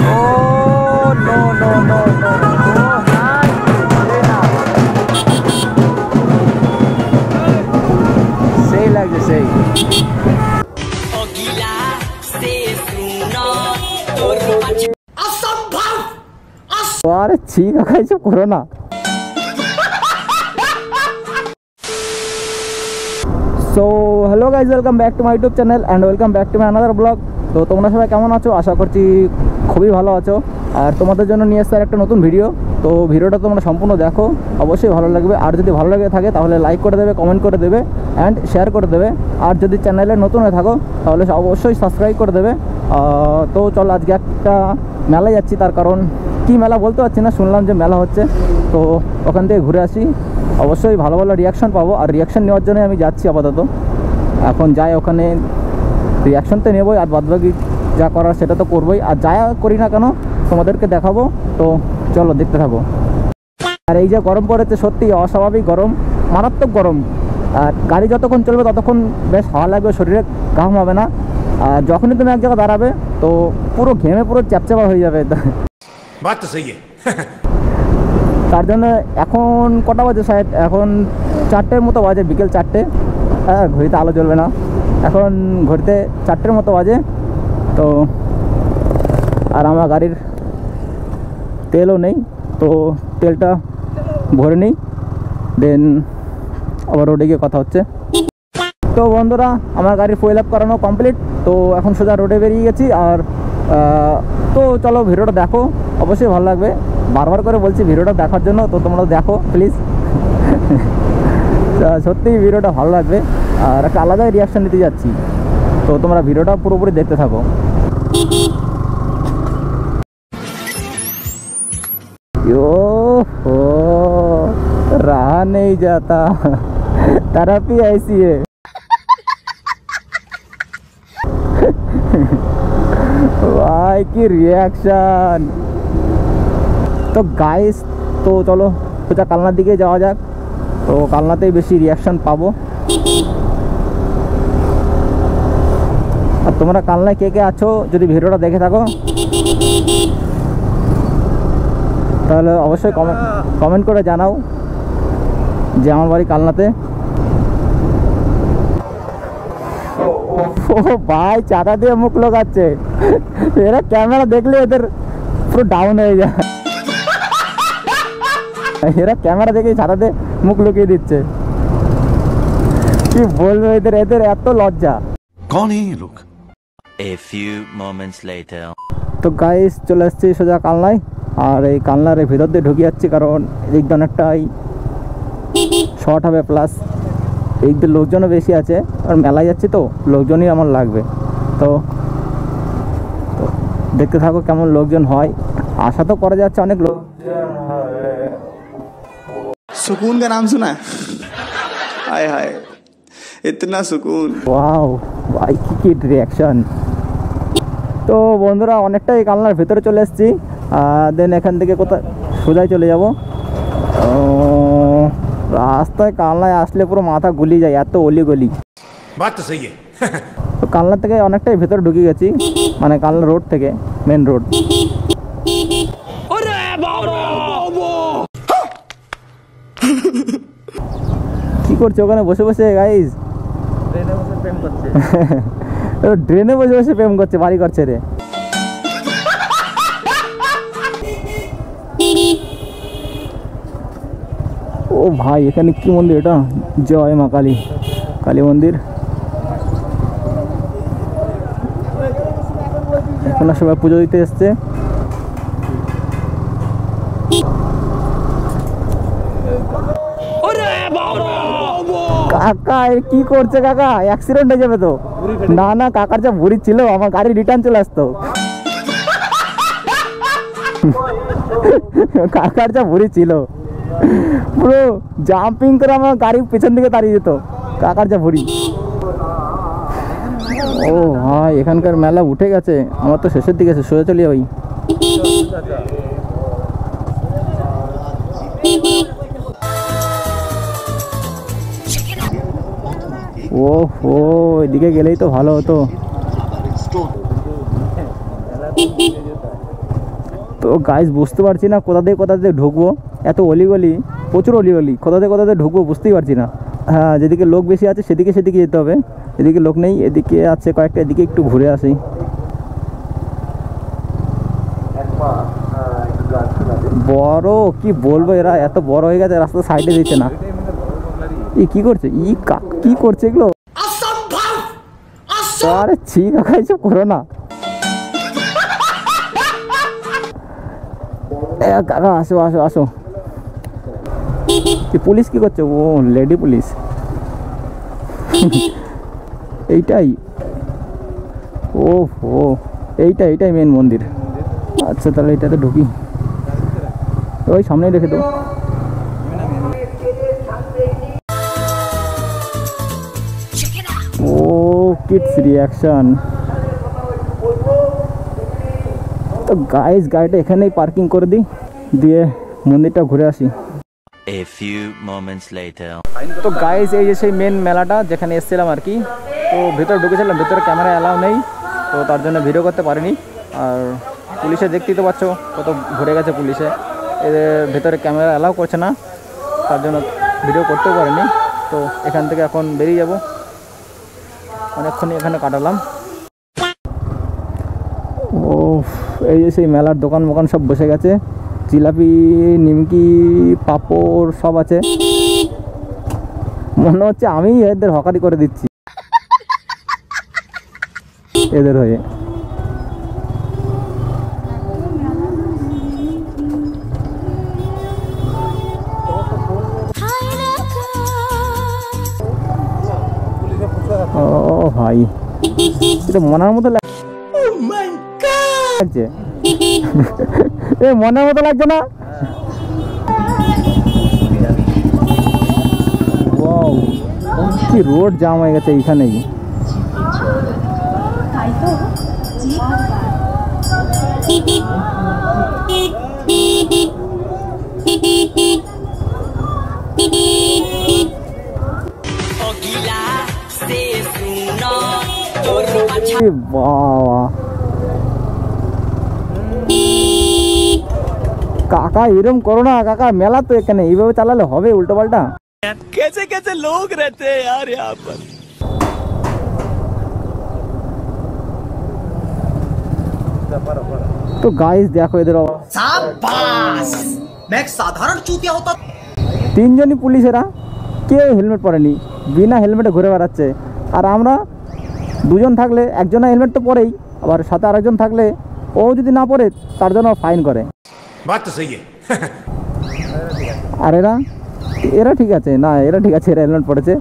No no no no सही लगे सही। अरे ठीक है सब करो ना। So hello guys, welcome back to my YouTube channel and welcome back to my another blog. तो তোমরা সবাই কেমন আছো? আশা করছি খুবই ভালো আছো। আর তোমাদের জন্য নিয়ে এসেছি একটা নতুন ভিডিও। তো ভিডিওটা তোমরা সম্পূর্ণ দেখো, অবশ্যই ভালো লাগবে। আর যদি ভালো লাগে থাকে তাহলে লাইক করে দেবে, কমেন্ট করে দেবে অ্যান্ড শেয়ার করে দেবে। আর যদি চ্যানেলে নতুন হয়ে থাকো তাহলে অবশ্যই সাবস্ক্রাইব করে দেবে। তো চলো আজকে একটা মেলায় যাচ্ছি, তার কারণ কি মেলা বলতে পারছি না, শুনলাম যে মেলা হচ্ছে, তো ওখান থেকে ঘুরে আসি। অবশ্যই ভালো ভালো রিয়াকশান পাবো, আর রিয়াকশান নেওয়ার জন্য আমি যাচ্ছি আপাতত। এখন যাই ওখানে রিয়াকশান তো নেবই, আর বাদবাকি যা করার সেটা তো করবোই। আর যা করি না কেন তোমাদেরকে দেখাবো, তো চলো দেখতে থাকো। আর এই যে গরম পড়েছে, সত্যি অস্বাভাবিক গরম, মারাত্মক গরম। আর গাড়ি যতক্ষণ চলবে ততক্ষণ বেশ হাওয়া লাগবে, শরীরে ঘাম হবে না। আর যখনই তুমি এক জায়গায় দাঁড়াবে তো পুরো ঘেমে পুরো চ্যাপচ্যাপা হয়ে যাবে। বাত তো সহি। তার জন্য এখন কটা বাজে, শায়দ এখন 4টের মতো বাজে, বিকেল 4টে। হ্যাঁ, ঘড়িতে আলো জ্বলবে না, এখন ঘড়িতে 4টের মতো বাজে। তো আর আমার গাড়ির তেলও নেই, তো তেলটা ভরে নিই, দেন আবার রোডে গিয়ে কথা হচ্ছে। তো বন্ধুরা, আমার গাড়ির ফুয়েল আপ করানো কমপ্লিট। তো এখন সোজা রোডে বেরিয়ে গেছি। আর তো চলো ভিডিওটা দেখো, অবশ্যই ভালো লাগবে। বারবার করে বলছি ভিডিওটা দেখার জন্য, তো তোমরা দেখো প্লিজ। সত্যিই ভিডিওটা ভালো লাগবে, আর একটা আলাদাই রিয়াকশান দিতে যাচ্ছি। তো তোমরা ভিডিওটা পুরোপুরি দেখতে থাকো। हो रहा नहीं जाता, तरफ ही ऐसी है। भाई की रिएक्शन। तो गाइस, तो चलो সোজা কালনার দিকে যাওয়া যাক। তো কালনাতেই বেশি রিয়াকশান পাবো। আর তোমরা কালনায় কে কে আছো, যদি ভিডিওটা দেখে থাকো তাহলে অবশ্যই কমেন্ট করে জানাও যে আমার বাড়ি কালনাতে। ও ভাই, চাঁদা দিয়ে মুখ লোকাচ্ছে। এরা ক্যামেরা দেখলে এদের পুরো ডাউন হয়ে যায়। এরা ক্যামেরা দেখে চাঁদা দিয়ে মুখ লুকিয়ে দিচ্ছে। কি বলবো, এদের এত লজ্জা। कौन है ये लोग? A few moments later. তো গাইস, চলে আসছি সোজা কালনায়। আর এই কালনার ভিতর দিয়ে ঢুকে যাচ্ছি, কারণ এদিক দিয়ে অনেকটাই শর্ট হবে, প্লাস এই দিকে লোকজনও বেশি আছে। আর মেলায় যাচ্ছি তো লোকজনই আমার লাগবে। তো দেখতে থাকো কেমন লোকজন হয়। আশা তো করা যাচ্ছে অনেক লোক। सुकून का नाम सुना है? हाय हाय, इतना सुकून। ওয়াও ভাই, কি রিয়াকশন। তো বন্ধুরা, অনেকটাই কালনার ভেতরে চলে এসেছি। দেন এখান থেকে কোথায় সোজাই চলে যাব। রাস্তায় কালনায় আসলে পুরো মাথা গুলি যায়, এত অলি গলি। বাত তো সহি। তো কালনা থেকে অনেকটাই ভেতরে ঢুকে গেছি, মানে কালনা রোড থেকে, মেন রোড। কি করছে ওখানে বসে বসে গাইজ? ড্রেনে বসে বসে প্রেম করছে, বাড়ি করছে রে। ও ভাই, এখানে কি মন্দির এটা? জয় মা কালী, কালী মন্দির। এখন সবাই পুজো দিতে এসছে। কাকা কি করছে? কাকা অ্যাক্সিডেন্ট হয়ে যাবে তো। না না, কাকার যা ভুড়ি ছিল, আমার গাড়ি রিটার্ন চলে আসতো। কাকার যা ভুড়ি ছিল, পুরো জাম্পিং করে আমার গাড়ি পেছন দিকে দাঁড়িয়ে যেত, কাকার যা ভুড়ি। ও ভাই, এখানকার মেলা উঠে গেছে, আমার তো শেষের দিকে সোজা চলে যাই। ও এদিকে গেলেই তো ভালো হতো। তো গাইস বুঝতে পারছি না কোথা দিয়ে ঢুকবো, এত অলিগলি, প্রচুর অলিগলি, কোথা দিয়ে ঢুকবো বুঝতেই পারছি না। হ্যাঁ, যেদিকে লোক বেশি আছে সেদিকে যেতে হবে, এদিকে লোক নেই, এদিকে আছে কয়েকটা, এদিকে একটু ঘুরে আসি। বড় কি বলবো, এরা এত বড় হয়ে গেছে, রাস্তা সাইডে দিচ্ছে না। কি করছে, কি করছে এগুলো? আরে ছি কাকা, এইসব করো না। কাকা আসো আসো আসো। পুলিশ কি করছে? ও লেডি পুলিশ। এইটাই, ও ও এইটাই মেন মন্দির। আচ্ছা তাহলে এটাতে ঢুকি, ওই সামনেই রেখে তো। ও কিডস রিয়াকশন। তো গাইস গাড়িটা এখানেই পার্কিং করে দিই, দিয়ে মন্দিরটা ঘুরে আসি। A few moments later. তো গাইস এই যে সেই মেন মেলাটা যেখানে এসেছিলাম আর কি, তো ভিতরে ঢুকেছিলাম, ভিতরে ক্যামেরা অ্যালাউ নেই, তো তার জন্য ভিডিও করতে পারিনি। আর পুলিশে দেখতেই তো পাচ্ছ কত ঘুরে গেছে পুলিশে, এদের ভেতরে ক্যামেরা অ্যালাউ করছে না, তার জন্য ভিডিও করতেও পারিনি। তো এখান থেকে এখন বেরিয়ে যাব, অনেকক্ষণই এখানে কাটালাম। ও এই যে সেই মেলার দোকান মোকান সব বসে গেছে, জিলাপি, নিমকি, পাঁপড় সব আছে। মনে হচ্ছে আমি এদের হকারি করে দিচ্ছি এদের হয়ে। ও ভাই, এটা মনের মতো লাগছে, এ মনের মতো লাগছে না? ওয়াও, কি রোড জাম হয়ে গেছে এইখানেই। বাবা কাকা এরম করো না কাকা, মেলা তো এখানে, এইভাবে চালালে হবে উল্টো পাল্টা? कैसे कैसे लोग रहते हैं यार यहाँ पर। তো গাইস দেখো এদের साधारण चूतिया होता। তিনজনই পুলিশেরা, কেউ হেলমেট পরেনি, বিনা হেলমেটে ঘুরে বেড়াচ্ছে। আর আমরা দুজন থাকলে একজনের হেলমেট তো পরেই, আবার সাথে আরেকজন থাকলে ও যদি না পরে তার জন্য ফাইন করে। बात तो सही है। আর এরা ঠিক আছে না, এরা ঠিক আছে, এরা হেলমেট পরেছে,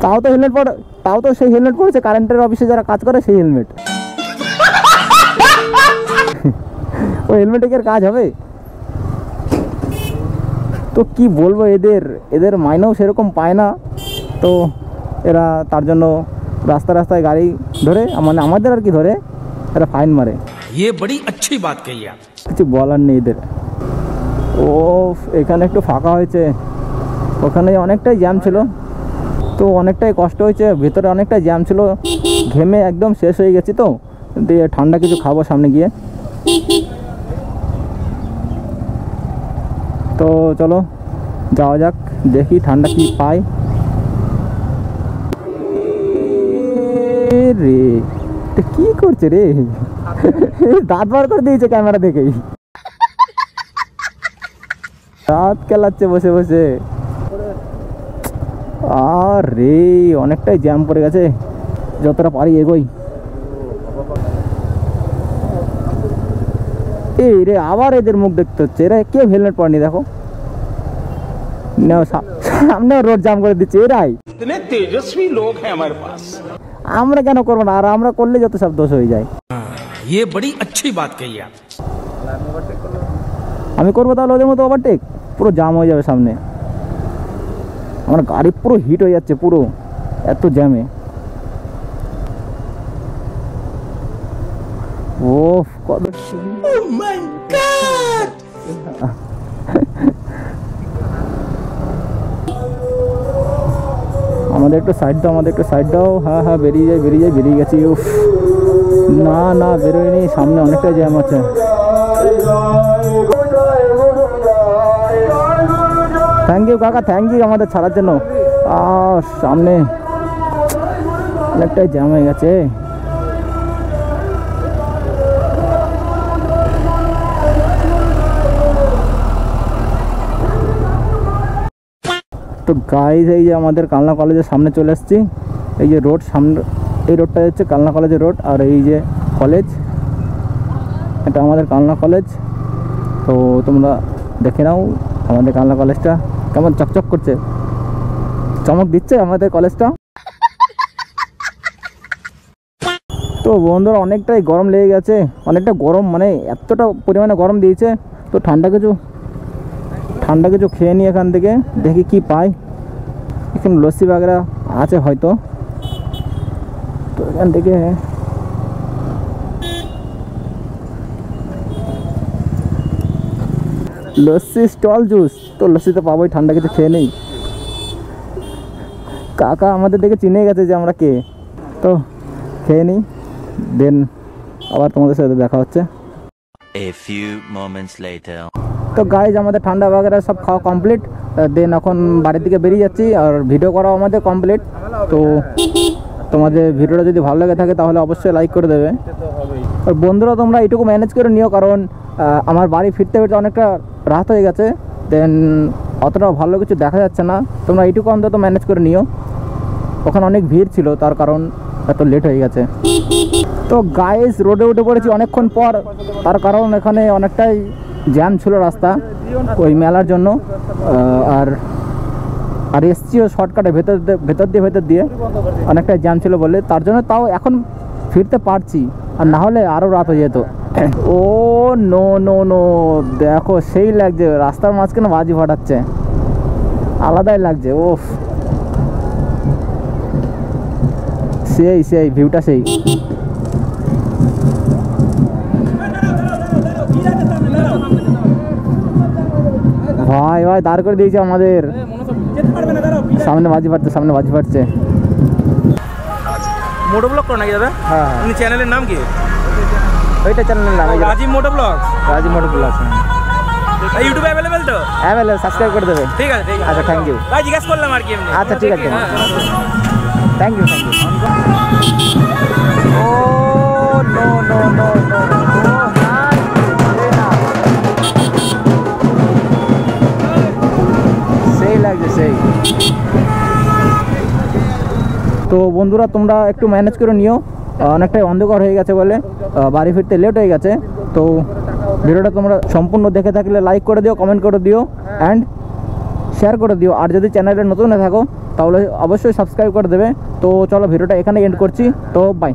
তাও তো সেই হেলমেট পরেছে কারেন্টের অফিসে যারা কাজ করে সেই হেলমেট। ওই হেলমেটে কি আর কাজ হবে? তো কি বলবো, এদের মাইনেও সেরকম পায় না, তো এরা তার জন্য রাস্তায় গাড়ি ধরে, মানে আমাদের আর কি ধরে, এরা ফাইন মারে। ये बड़ी अच्छी बात कही आप। কিছু বলার নেই এদের। ও এখানে একটু ফাঁকা হয়েছে, ওখানে অনেকটাই জ্যাম ছিল, তো অনেকটাই কষ্ট হয়েছে, ভেতরে অনেকটাই জ্যাম ছিল, ঘেমে একদম শেষ হয়ে গেছি। তো দিয়ে ঠান্ডা কিছু খাবো সামনে গিয়ে। তো চলো যাওয়া যাক, দেখি ঠান্ডা কি পাই। রে কি করছে রে, দাঁত বার করে দিয়েছে ক্যামেরা দেখেই, দাঁত কেলাচ্ছে বসে বসে। আর রে অনেকটাই জ্যাম পড়ে গেছে, যতটা পারি এগোই। এই রে আবার এদের মুখ দেখতে হচ্ছে, এরা কেউ হেলমেট পরেনি, দেখো সামনে রোড জাম করে দিচ্ছে এরাই। इतने तेजस्वी लोग हैं हमारे पास। আমরা কেন করবো না, আর আমরা করলে যত সব দোষ হয়ে যায়। ये बड़ी अच्छी बात कही आप। আমি করবো তাহলে ওদের মতো ওভারটেক, পুরো জাম হয়ে যাবে সামনে, আমার গাড়ি পুরো হিট হয়ে যাচ্ছে পুরো এত জ্যামে। ও কত আমাদের একটু সাইড দাও, হ্যাঁ বেরিয়ে যাই, বেরিয়ে গেছি। উফ না না বেরোয়নি, সামনে অনেকটা জ্যাম আছে। থ্যাংক ইউ কাকা, থ্যাংক ইউ আমাদের ছাড়ার জন্য। সামনে অনেকটাই জ্যাম হয়ে গেছে। তো গাইজ এই যে আমাদের কালনা কলেজের সামনে চলে এসেছি। এই যে রোড সামনে, এই রোডটা হচ্ছে কালনা কলেজের রোড, আর এই যে কলেজ, এটা আমাদের কালনা কলেজ। তো তোমরা দেখে নাও আমাদের কালনা কলেজটা কেমন চকচক করছে, চমক দিচ্ছে আমাদের কলেজটা। তো বন্ধুরা অনেকটাই গরম লেগে গেছে, অনেকটা গরম, মানে এতটা পরিমাণে গরম দিয়েছে। তো ঠান্ডা কিছু খেয়ে নিই এখান থেকে, দেখি কি পাই। এখানে লস্যি বাগেরা আছে হয়তো, তো এখান থেকে লস্যি স্টল জুস, তো লস্যি তো পাবোই, ঠান্ডা কিছু খেয়ে নেই। কাকা আমাদের দেখে চিনে গেছে যে আমরা কে, তো খেয়ে নিই, দেন আবার তোমাদের সাথে দেখা হচ্ছে। A few moments later. তো গাইজ আমাদের ঠান্ডা বাগেরা সব খাওয়া কমপ্লিট, দেন এখন বাড়ির দিকে বেরিয়ে যাচ্ছি, আর ভিডিও করাও আমাদের কমপ্লিট। তো তোমাদের ভিডিওটা যদি ভালো লেগে থাকে তাহলে অবশ্যই লাইক করে দেবে। আর বন্ধুরা তোমরা এইটুকু ম্যানেজ করে নিও, কারণ আমার বাড়ি ফিরতে ফিরতে অনেকটা রাত হয়ে গেছে, দেন অতটাও ভালো কিছু দেখা যাচ্ছে না। তোমরা এইটুকু অন্তত ম্যানেজ করে নিও, ওখানে অনেক ভিড় ছিল তার কারণ এত লেট হয়ে গেছে। তো গাইজ রোডে উঠে পড়েছি অনেকক্ষণ পর, তার কারণ এখানে অনেকটাই জ্যাম ছিল রাস্তা ওই মেলার জন্য, আর এসছিও শর্টকাটে ভেতর দিয়ে অনেকটাই জ্যাম ছিল বলে, তার জন্য তাও এখন ফিরতে পারছি, আর না হলে আরও রাত হয়ে যেত। ও নো নো নো, দেখো সেই লাগছে, রাস্তার মাঝখানে বাজি ফাটাচ্ছে, আলাদাই লাগছে। ওফ, সেই ভিউটা সেই। ভাই দাঁড় করে দিয়েছে আমাদের, সামনে বাজি ফাটছে। মোটো ব্লগ করো নাকি দাদা? হ্যাঁ, চ্যানেলের নাম কি? ওইটা চ্যানেলের নাম Rajib moto blog. Rajib motor blog. ইউটিউবে অ্যাভেলেবেল তো? অ্যাভেলেবেল, সাবস্ক্রাইব করে দেবে। ঠিক আছে ঠিক আছে। আচ্ছা থ্যাংক ইউ। ভাই জিজ্ঞাসা করলাম আর কি এমনি। আচ্ছা ঠিক আছে, থ্যাংক ইউ। ও নো নো নো নো, সেই লাগছে সেই। তো বন্ধুরা তোমরা একটু ম্যানেজ করে নিও, অনেকটাই অন্ধকার হয়ে গেছে বলে বাড়ি ফিরতে লেট হয়ে গেছে। তো ভিডিওটা তোমরা সম্পূর্ণ দেখে থাকলে লাইক করে দিও, কমেন্ট করে দিও, অ্যান্ড শেয়ার করে দিও। আর যদি চ্যানেলে নতুন হয়ে থাকো তাহলে অবশ্যই সাবস্ক্রাইব করে দেবে। তো চলো ভিডিওটা এখানে এন্ড করছি, তো বাই।